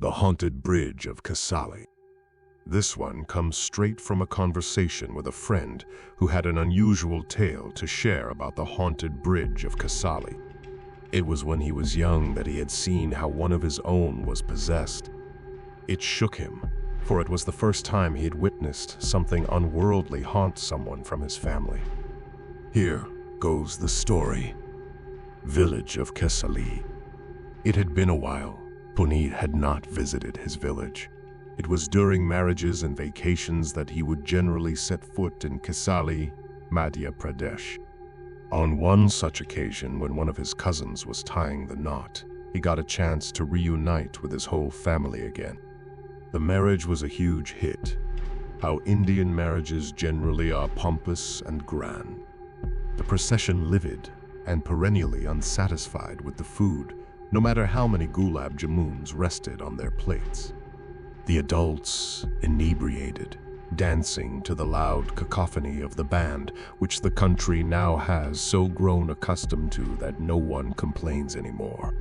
The Haunted Bridge of Kesali. This one comes straight from a conversation with a friend who had an unusual tale to share about the haunted bridge of Kesali. It was when he was young that he had seen how one of his own was possessed. It shook him, for it was the first time he had witnessed something unworldly haunt someone from his family. Here goes the story. Village of Kesali. It had been a while. Puneet had not visited his village. It was during marriages and vacations that he would generally set foot in Kesali, Madhya Pradesh. On one such occasion, when one of his cousins was tying the knot, he got a chance to reunite with his whole family again. The marriage was a huge hit. How Indian marriages generally are pompous and grand. The procession livid and perennially unsatisfied with the food, no matter how many gulab jamuns rested on their plates. The adults, inebriated, dancing to the loud cacophony of the band, which the country now has so grown accustomed to that no one complains anymore.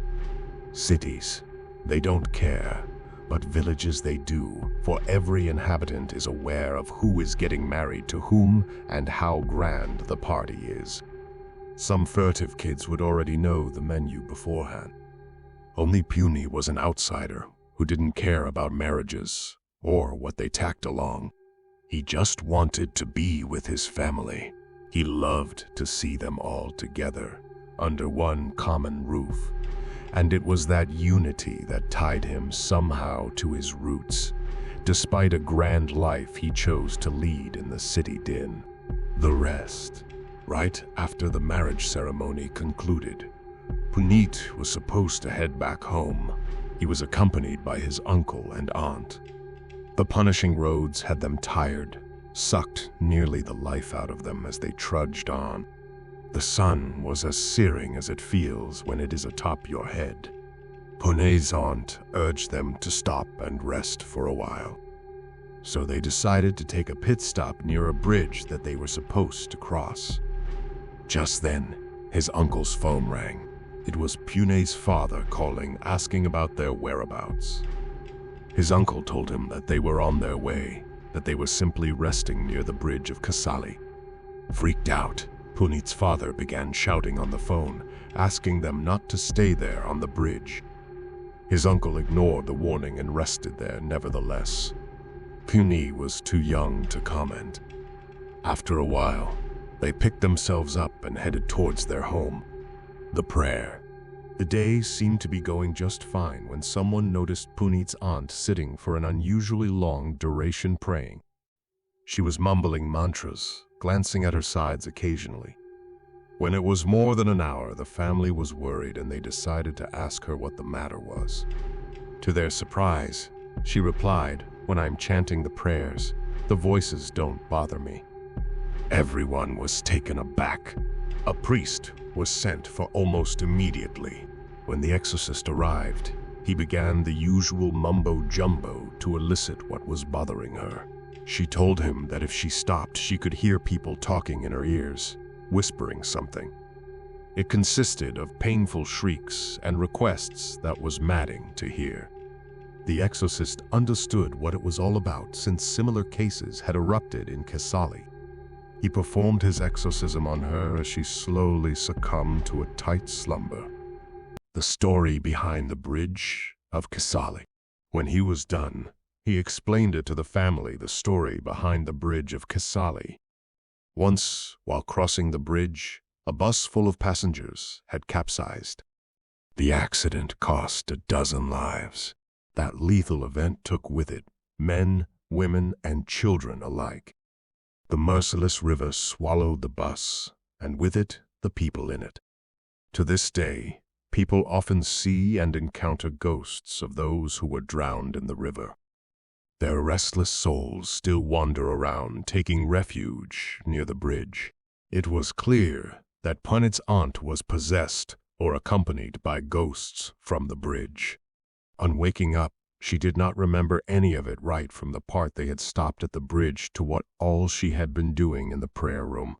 Cities, they don't care, but villages they do, for every inhabitant is aware of who is getting married to whom and how grand the party is. Some furtive kids would already know the menu beforehand. Only Puneet was an outsider who didn't care about marriages or what they tacked along. He just wanted to be with his family. He loved to see them all together under one common roof. And it was that unity that tied him somehow to his roots, despite a grand life he chose to lead in the city din. The rest, right after the marriage ceremony concluded, Puneet was supposed to head back home. He was accompanied by his uncle and aunt. The punishing roads had them tired, sucked nearly the life out of them as they trudged on. The sun was as searing as it feels when it is atop your head. Puneet's aunt urged them to stop and rest for a while. So they decided to take a pit stop near a bridge that they were supposed to cross. Just then, his uncle's phone rang. It was Puneet's father calling, asking about their whereabouts. His uncle told him that they were on their way, that they were simply resting near the bridge of Kesali. Freaked out, Puneet's father began shouting on the phone, asking them not to stay there on the bridge. His uncle ignored the warning and rested there nevertheless. Puneet was too young to comment. After a while, they picked themselves up and headed towards their home. The prayer. The day seemed to be going just fine when someone noticed Puneet's aunt sitting for an unusually long duration praying. She was mumbling mantras, glancing at her sides occasionally. When it was more than an hour, the family was worried and they decided to ask her what the matter was. To their surprise, she replied, "When I'm chanting the prayers, the voices don't bother me." Everyone was taken aback. A priest was sent for almost immediately. When the exorcist arrived, he began the usual mumbo-jumbo to elicit what was bothering her. She told him that if she stopped, she could hear people talking in her ears, whispering something. It consisted of painful shrieks and requests that was maddening to hear. The exorcist understood what it was all about since similar cases had erupted in Kesali. He performed his exorcism on her as she slowly succumbed to a tight slumber. The story behind the bridge of Kesali. When he was done, he explained it to the family, the story behind the bridge of Kesali. Once, while crossing the bridge, a bus full of passengers had capsized. The accident cost 12 lives. That lethal event took with it men, women, and children alike. The merciless river swallowed the bus, and with it, the people in it. To this day, people often see and encounter ghosts of those who were drowned in the river. Their restless souls still wander around, taking refuge near the bridge. It was clear that Puneet's aunt was possessed or accompanied by ghosts from the bridge. On waking up, she did not remember any of it right from the part they had stopped at the bridge to what all she had been doing in the prayer room.